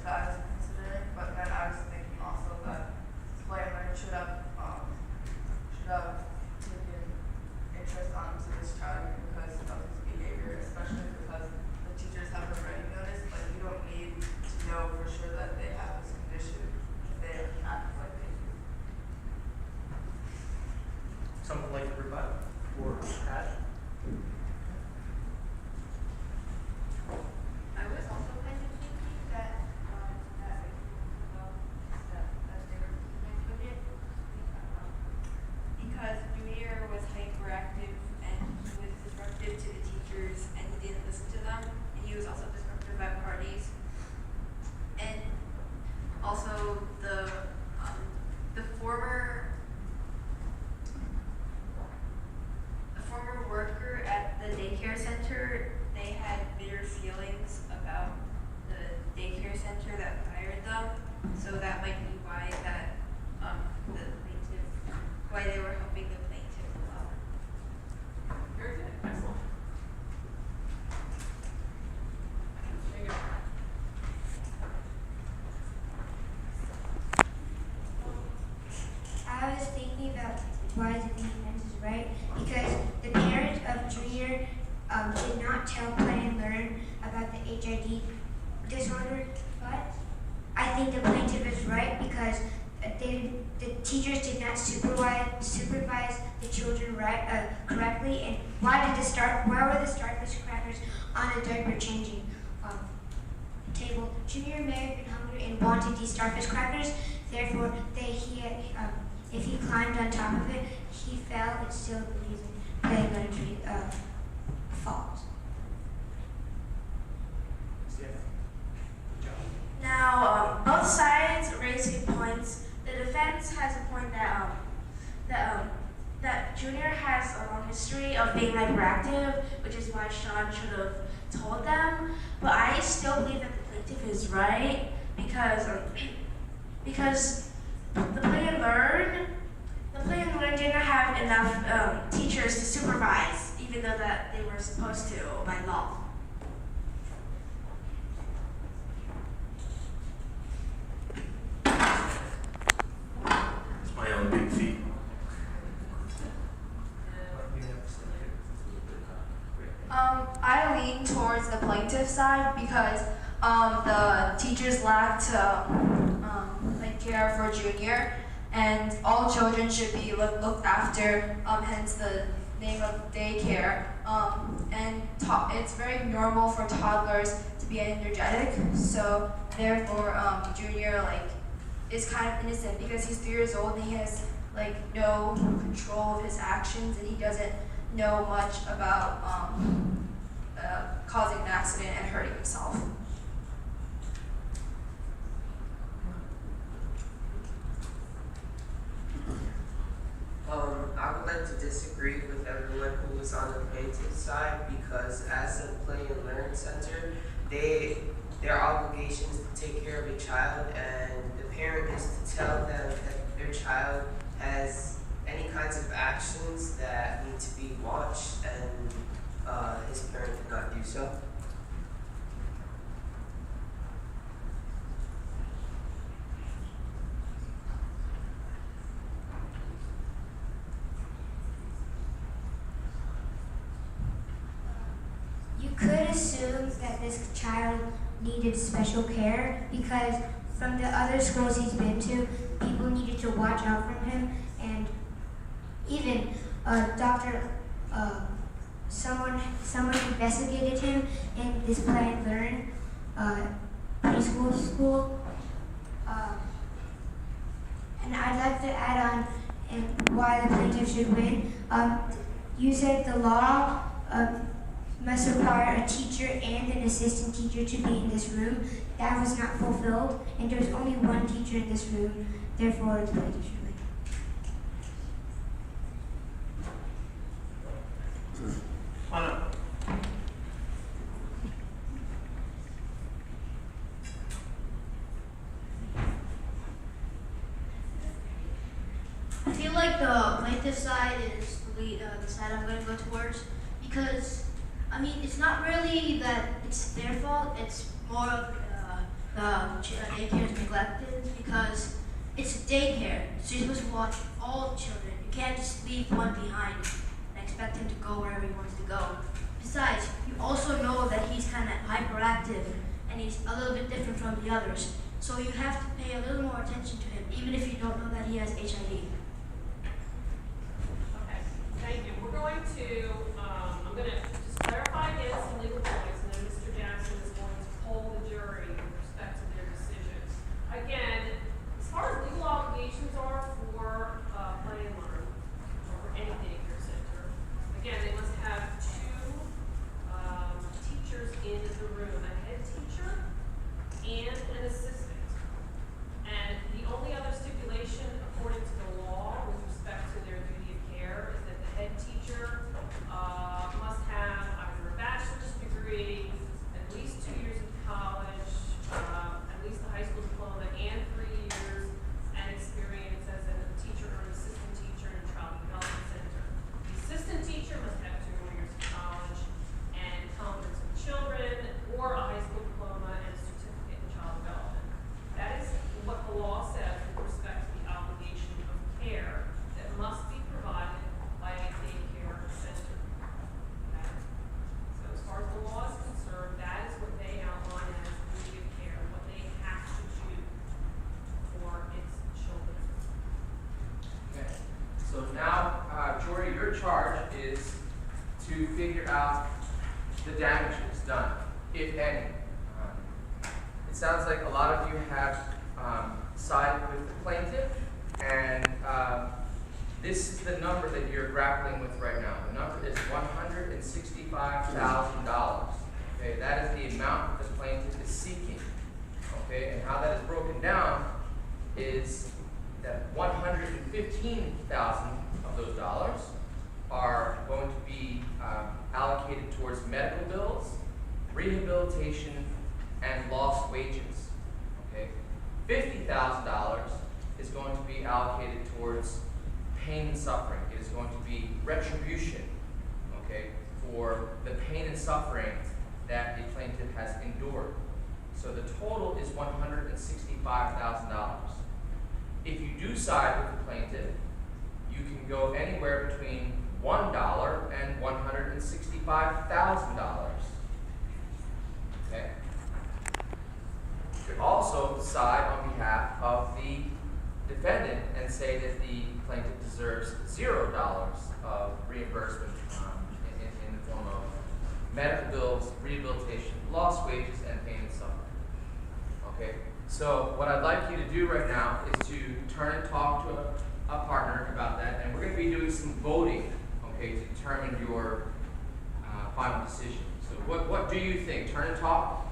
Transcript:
I was considering, but then I was thinking also that play and learn should have taken interest onto this child because of his behavior, especially because the teachers have already noticed. Like, you don't need to know for sure that they have this condition if they act like they do. Someone like to rebut or add? I was also kind of thinking that they were with it because Junior was hyperactive and he was disruptive to the teachers and he didn't listen to them, and he was also disruptive at parties. And also the former worker at the daycare center, they had bitter feelings about the daycare center that fired them. So that might be why why they were helping the plaintiff. Very good. Excellent. I was thinking about why the defense is right because the parents of Junior did not tell Play and Learn about the HID disorder, but I think the plaintiff is right because the teachers did not supervise the children correctly. And why were the Starfish crackers on the diaper changing table? Junior may have been hungry and wanted these Starfish crackers. Therefore, if he climbed on top of it, he fell and still believes in Play and Learn falls. Now, both sides raise good points. The defense has a point that Junior has a long history of being hyperactive, which is why Sean should have told them. But I still believe that the plaintiff is right because the Play and Learn didn't have enough teachers to supervise, even though that they were supposed to by law. It's my own big feet. I lean towards the plaintiff side because the teachers lacked care for Junior, and all children should be looked after. Hence the name of daycare. And it's very normal for toddlers to be energetic. So therefore, Junior is kind of innocent because he's 3 years old and he has no control of his actions, and he doesn't know much about causing an accident and hurting himself. I would like to disagree with everyone who was on the plaintiff's side because as a Play and Learn center, their obligation is to take care of a child, and the parent is to tell them that their child has any kinds of actions that need to be watched, and his parent did not do so. You could assume that this child needed special care because from the other schools he's been to, people needed to watch out for him, and even someone investigated him in this Play and Learn preschool school. And I'd like to add on and why the plaintiff should win. You said the law must require a teacher and an assistant teacher to be in this room. That was not fulfilled, and there was only one teacher in this room. Therefore, the plaintiff should win. Anna. I feel like the plaintiff side is the side I'm going to go towards because, I mean, it's not really that it's their fault. It's more of daycare is neglected because it's a daycare, so you're supposed to watch all children. You can't just leave one behind and expect him to go wherever he wants to go. Besides, you also know that he's kind of hyperactive and he's a little bit different from the others. So you have to pay a little more attention to him, even if you don't know that he has HIV. Okay, thank you. We're going to, I'm going to just clarify again some legal points, and then Mr. Jackson is going to poll the jury with respect to their decisions. Again, as far as legal obligations are for Play and Learn, or for any daycare center, again, they must have two teachers in the room, a head teacher and an assistant. And the only other stipulation, according to the law, with respect to their duty of care, is that the head teacher must have either a bachelor's degree, at least 2 years of college, at least a high school diploma, and 3 years, and experience as a teacher or an assistant teacher in a child development center. The assistant teacher must have 2 years of college and competence with children, or a high school diploma and a certificate in child development. That is what the law says with respect to the obligation of care that must be provided by a daycare center. Okay? So as far as the law is concerned, that is what they outline as duty of care, what they have to do for its children. Okay. So now, Jory, your charge is to figure out the damages done, if any. It sounds like a lot of you have sided with the plaintiff, and this is the number that you're grappling with right now. The number is $165,000. Okay, that is the amount that the plaintiff is seeking. Okay, and how that is broken down is that $115,000 of those dollars are going to be allocated towards medical bills, rehabilitation, and lost wages. Okay, $50,000 is going to be allocated towards pain and suffering. It is going to be retribution, okay, for the pain and suffering that the plaintiff has endured. So the total is $165,000. If you do side with the plaintiff, you can go anywhere between $1 and $165,000. Okay. You could also side on behalf of the defendant and say that the plaintiff deserves $0 of reimbursement in the form of medical bills, rehabilitation, lost wages, and pain and suffering. Okay. So what I'd like you to do right now is to turn and talk to a partner about that, and we're going to be doing some voting, okay, to determine your final decision. So what do you think? Turn and talk.